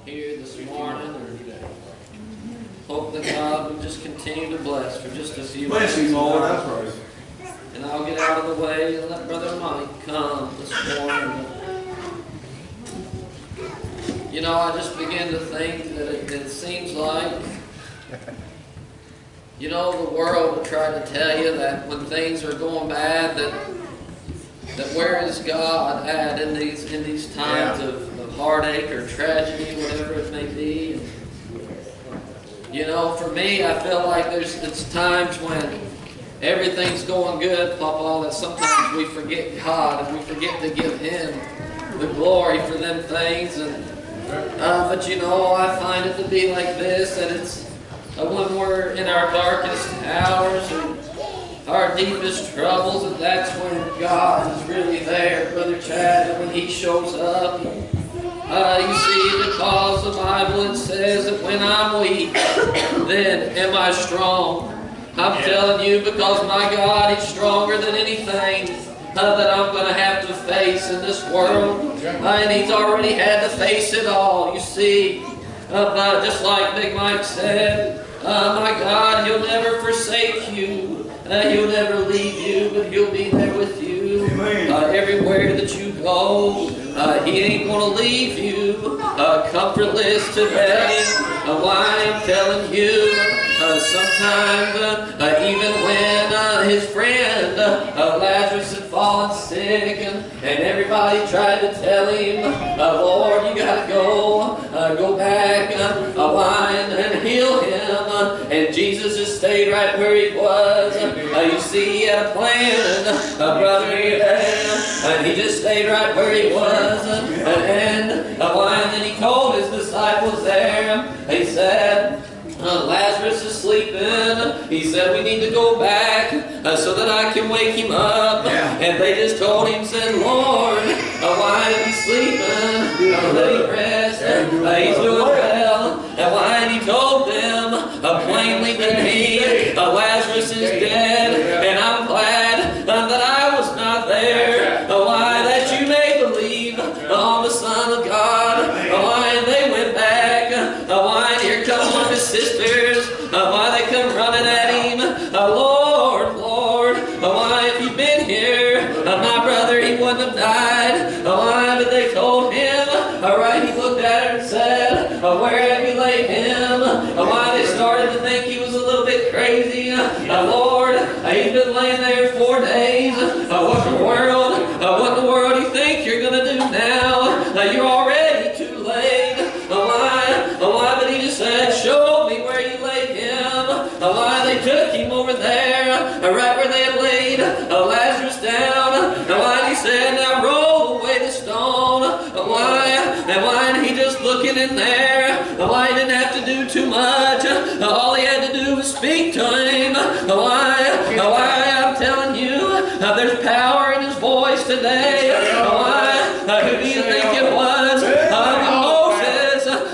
here this morning. Hope that God would just continue to bless for just a few minutes. Bless you, Lord. That's right. And I'll get out of the way and let Brother Mike come this morning. You know, I just begin to think that it seems like, you know, the world will try to tell you that when things are going bad, that where is God at in these times of heartache or tragedy, whatever it may be. And, you know, for me, I feel like it's times when everything's going good, Papa, that sometimes we forget God and we forget to give Him the glory for them things. And but you know, I find it to be like this, that it's when we're in our darkest hours and our deepest troubles, and that's when God is really there, Brother Chad, and when He shows up. You see, because the Bible says that when I'm weak, then am I strong. I'm telling you, because my God is stronger than anything that I'm going to have to face in this world. And He's already had to face it all, you see. Just like Big Mike said, my God, He'll never forsake you. He'll never leave you, but He'll be there with you everywhere that you go. He ain't going to leave you comfortless today. Why I'm telling you, sometimes even when his friend Lazarus had fallen sick, and everybody tried to tell him, Lord, you got to go back and heal him. And Jesus just stayed right where He was. You see, He had a plan, brother, and He just stayed right where He was. And then He told His disciples there, He said, Lazarus is sleeping. He said, we need to go back so that I can wake him up. And they just told Him, said, Lord, why is he sleeping? Let him rest. He's doing well. And why? And He told them plainly that Lazarus is dead. And I'm glad that I was not there. Why? That you may believe on the Son of God. Why? And they went back. Why? And here comes one of His sisters. Why? They come running at Him. Lord, Lord, why? If you'd been here, my brother, he wouldn't have died. Why? But they told him. All right, he looked at her and said, where have you laid him? Why? They started to think he was a little bit crazy. Lord, he's been laying there 4 days. What in the world do you think you're going to do now? You're already too late. Why? But He just said, show me where you laid him. Why? They took him over there, right where they had laid Lazarus down. Why? And He said, now roll away the stone. Why? And He just looking in there. Why? He didn't have to do too much. All He had to do was speak to him. Why? I'm telling you, there's power in His voice today. Why? Who do you think it was?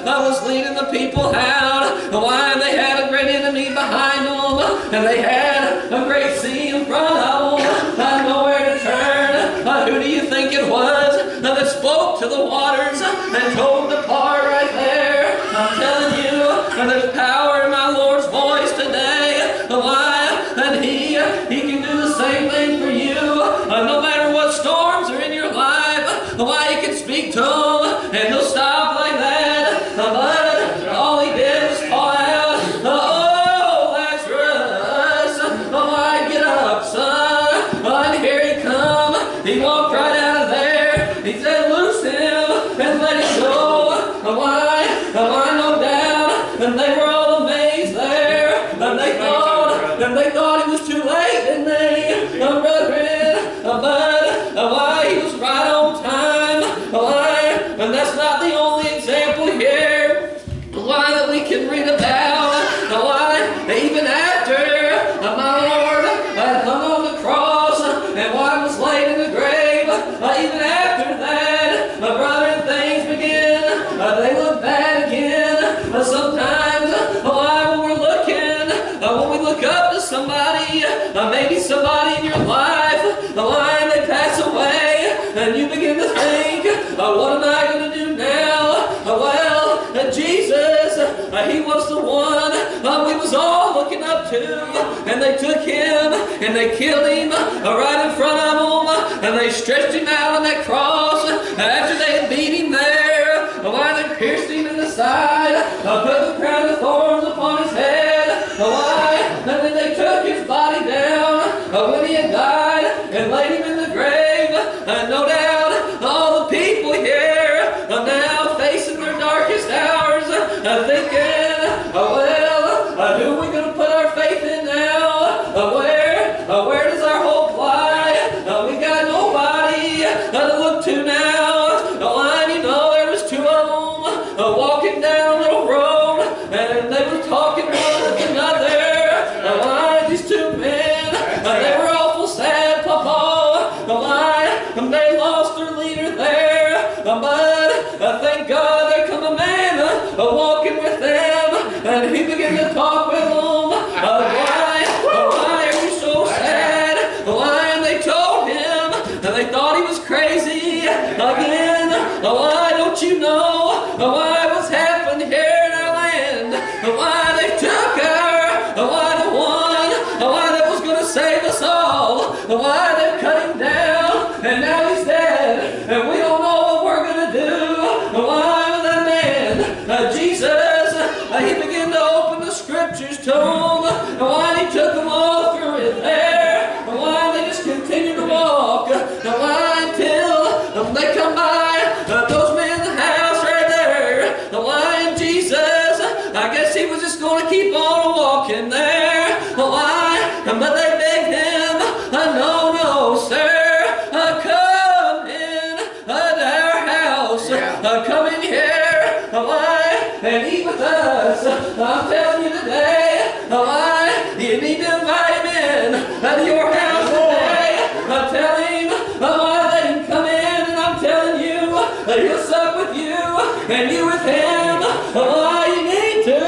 Moses was leading the people out. Why? They had a great enemy behind them, and they had a great sea in front of them, nowhere to turn. Who do you think it was that spoke to the waters and told them to part right there? I'm telling you, there's power in my Lord's voice today. Why? And He can do the same thing for you. No matter what storms are in your life, why? He can speak to them and He'll stop like that. But all He did was call out, oh, Lazarus, why? Get up, son. And here He come. He walked right out of there. He said, loose him and let him go. Why? No doubt. And they were all amazed there. And they thought He was too late, didn't they? Brethren, but why? He was right on time. Why? And that's not the only example here. Why? That we can read about. Why? Even after my Lord hung on the cross and why was laid in the grave, even after that, my brother, things begin. They look bad again. Sometimes, why? When we look up to somebody, maybe somebody in your life, why? They pass away, and you begin to think, what am I going to do now? Well, Jesus, he was the one we was all looking up to. And they took him and they killed him right in front of them, and they stretched him out on that cross. After they had beat him there, why they pierced him in the side, put the crown of thorns upon his head, why, and then they took his body down when he had died and laid him in the grave. No doubt all the people here are now facing their darkest hours, thinking, well, who are we going to put our faith in now? Where does our hope lie? We got nobody to look to now. And you know, there was two of them walking down a little road, and they were talking one with another. These two men, they were awful sad, Papa. They lost their leader there, but thank God there come a man walking with them, and he began to talk with them. Why are you so sad? Why? And they told him, and they thought he was crazy again. Why, don't you know what's happened here in our land? Why they took her? Why the one? Why that was going to save us all? Why they cut him down, and now he's dead, and we don't know what we're going to do. Why that man, Jesus, he began to open the scriptures to him. Why he took them all through it there. Why they just continued to walk. Why until they come by those men in the house right there. Why, and Jesus, I guess he was just going to keep on walking there. Why? But they begged him, no, sir, come in to our house. Come in here. Why? And eat with us. I'm telling you today, why? You need to invite him in to your house today. Tell him why they can come in, and I'm telling you, he'll sup with you, and you with him. Why you need to.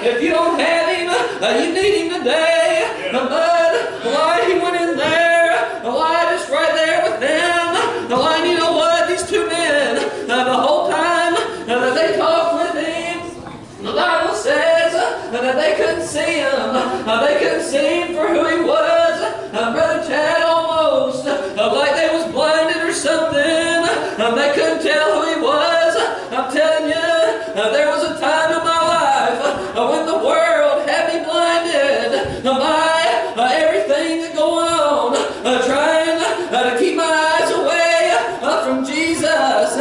If you don't have him, you need him today. But why he went in there? Why just right there with them? Why, you know what? These two men, the whole time that they talked with him, the Bible says that they couldn't see him. They couldn't see him for who he was. Brother Chad, almost like they was blinded or something. They couldn't tell who he was. I'm telling you, there was a time in my life when the world had me blinded by everything that's going on, trying to keep my eyes away from Jesus.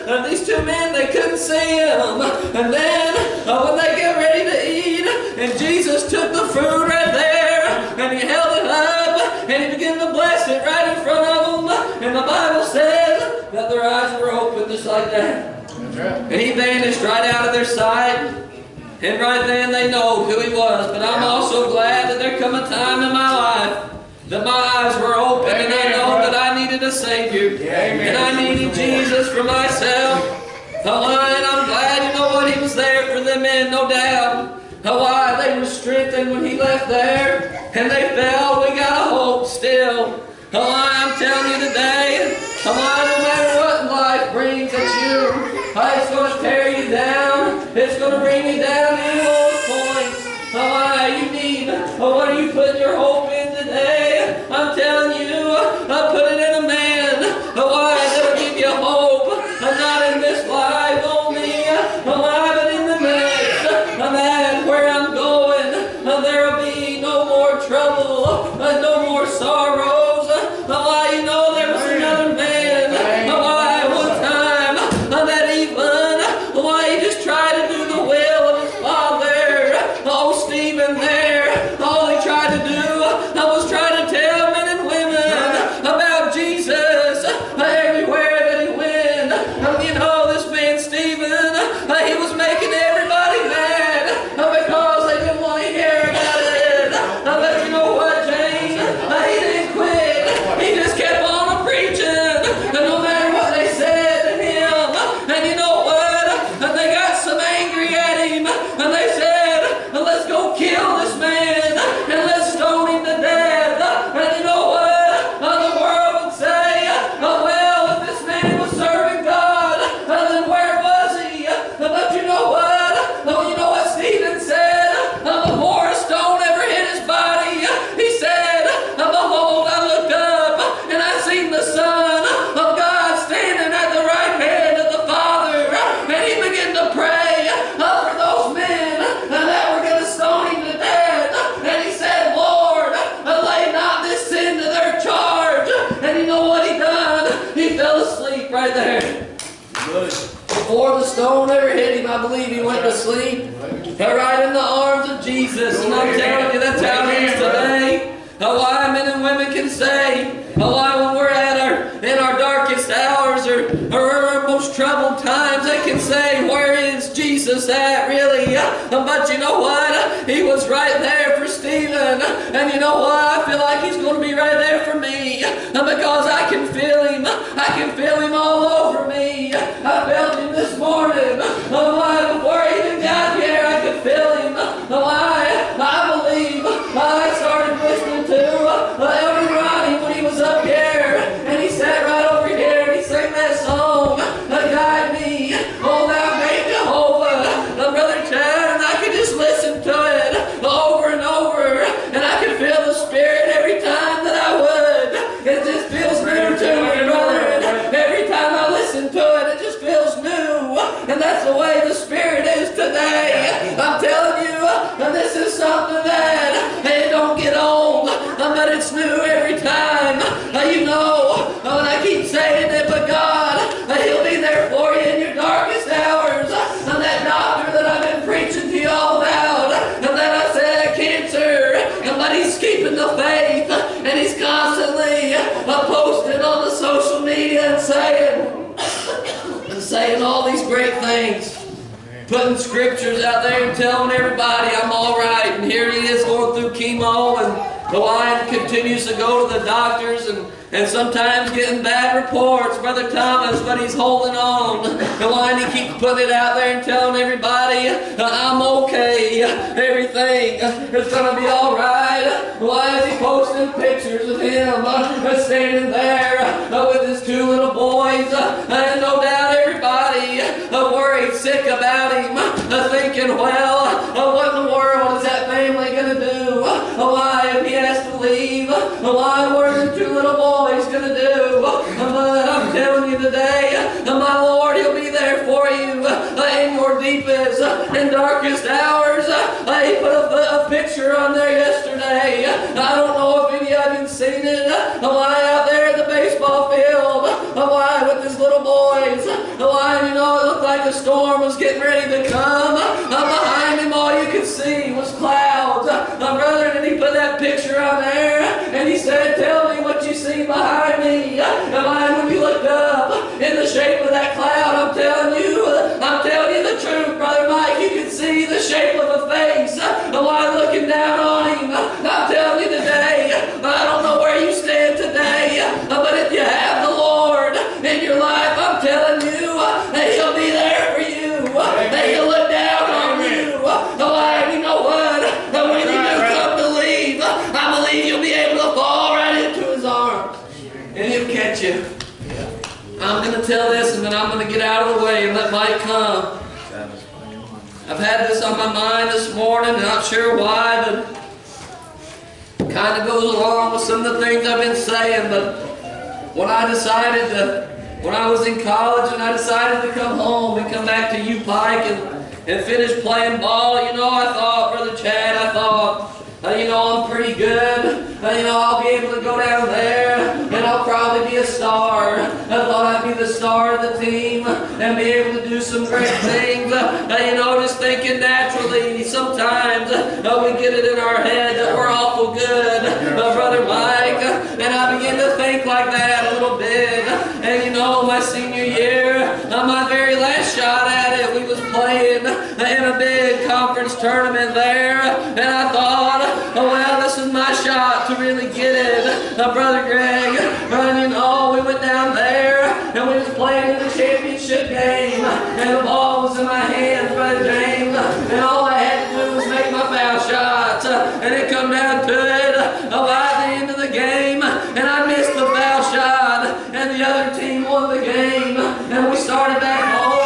But these two men, they couldn't see him. And then when they get ready to eat, and Jesus took the food right there, and he held it up, and he began to bless it right in front of them. And the Bible says that their eyes were open just like that. That's right. And he vanished right out of their sight. And right then they know who he was. But I'm also glad that there come a time in my life that my eyes were open. Amen, and I know that I needed a Savior. Amen. And I needed Jesus for myself. And I'm glad, you know what, he was there for them men, no doubt. Why they were strengthened when he left there, and they felt we got a hope still. I'm telling you today, no matter what life brings at you, it's going to tear you down. It's going to bring you down to those points. You need, what are you putting your hope in today? I'm telling you, put it in a man. That'll give you hope. Not in this life only, but in the next. Man, where I'm going, there'll be no more trouble, no more sorrows. You know, there was another man, one time, that even, he just tried to do the will of his father. Oh, Stephen there, all he tried to do phone never hit him. I believe he went to sleep right in the arms of Jesus. And I'm telling you, that's how it is today. Why men and women can say, why when we're in our darkest hours or our most troubled times, they can say, where is Jesus at really? But you know what? He was right there for Stephen. And you know what? I feel like he's going to be right there for me. Because I can feel him. I can feel him all over me. I felt him this morning. Why before he even got here, I could feel him. Why? I believe I started listening to Elder Ronnie when he was up here, and he sat right over here and he sang that song, Guide Me, Oh Thou Great Jehovah, Brother Chad, and I could just listen to it over and over, and I could feel the Spirit every time that I would. It just feels new to me, brother. Every time I listen to it, it just feels new, and that's the way the Spirit is today. I'm telling you, this is something that it don't get old, but it's new every time. You know, and I keep saying it, but God, He'll be there for you in your darkest hours. And that doctor that I've been preaching to you all about, and that I said cancer, but he's keeping the faith, and he's constantly posting on the social media and saying all these great things. Putting scriptures out there and telling everybody I'm all right. And here he is going through chemo, and the lion continues to go to the doctors and sometimes getting bad reports, Brother Thomas, but he's holding on. The lion, he keeps putting it out there and telling everybody, I'm okay. Everything is going to be all right. Why is he posting pictures of him standing there with his two little boys? And no doubt everybody worried sick about him, thinking, well, what in the world is that family going to do? Why, if he has to leave, why, what are the two little boys going to do? But I'm telling you today, my Lord, He'll be there for you in your deepest and darkest hours. He put a picture on there yesterday. I don't know if any of you have seen it. Why, out there in the baseball field, why, with his little boys, why, you know, it looked like the storm was getting ready to come. Behind him, all you could see was clouds. Brother, and he put that picture on there, and he said, tell me what you see behind me. And when you looked up in the shape of that cloud, I'm telling you the truth, Brother Mike, you can see the shape of a face. Why, looking down on him, I'm telling you today, I don't know where you stand today, but if you have the Lord in your life, I'm telling you, He'll be there for you. He'll look down on you. Why, you know what? When you do come to leave, I believe you'll be able to fall right into His arms, and He'll catch you. I'm going to tell this, and then I'm going to get out of the way and let Mike come. I've had this on my mind this morning, not sure why, but it kind of goes along with some of the things I've been saying. But when I was in college and I decided to come home and come back to U Pike and finish playing ball, you know, I thought, Brother Chad, you know, I'm pretty good. You know, I'll be able to go down there and I'll probably be a star. I thought I'd be the star of the team and be able to do some great things. You know, just thinking naturally, sometimes we get it in our head that we're awful good, Brother Mike. And I begin to think like that a little bit. And you know, my senior year, my very last shot at it, we was playing in a big conference tournament there. And I thought, oh well, this is my shot to really get it. Brother Greg, you know, we went down there and we was playing in the championship game, and the ball was in my hands, Brother James, and all I had to do was make my foul shots, and it come down to it by the end of the game, and I missed the foul shot, and the other team won the game, and we started back home.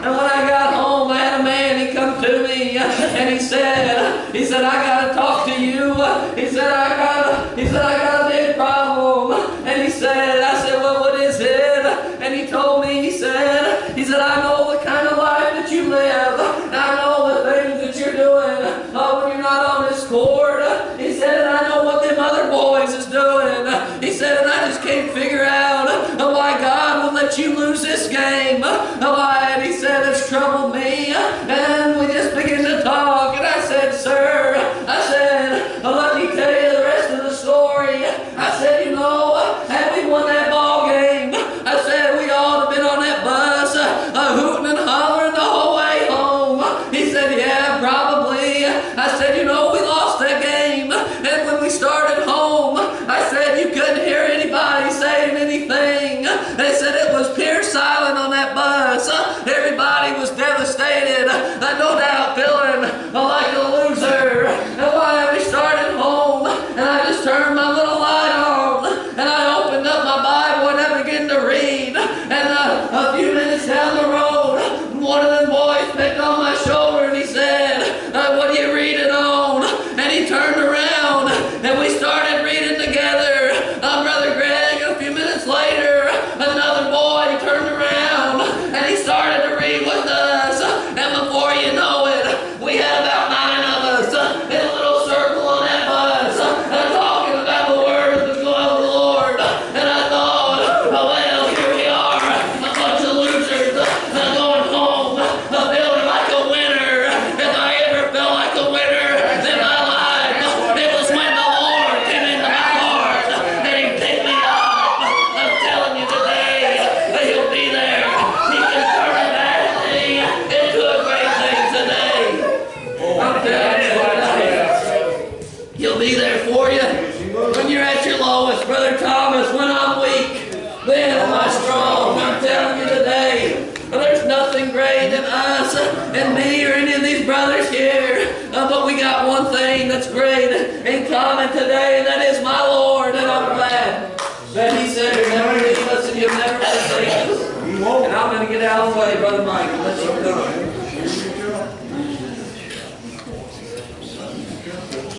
And when I got home, I had a man, he come to me, and he said, I gotta talk to you. He said, I got a big problem. And I said, well, what is it? And he told me, he said, I know the kind of life that you live. I know the things that you're doing when you're not on this court. He said, I know what them other boys is doing. He said, and I just can't figure out why God will let you lose this game. Why? And he said, it's trouble Brother Thomas, when I'm weak, then am I strong. I'm telling you today, there's nothing great in us and me or any of these brothers here. But we got one thing that's great in common today, and that is my Lord. And I'm glad that He said He'll never leave us and He'll never forsake us. And I'm going to get out of the way, Brother Mike, and let you go.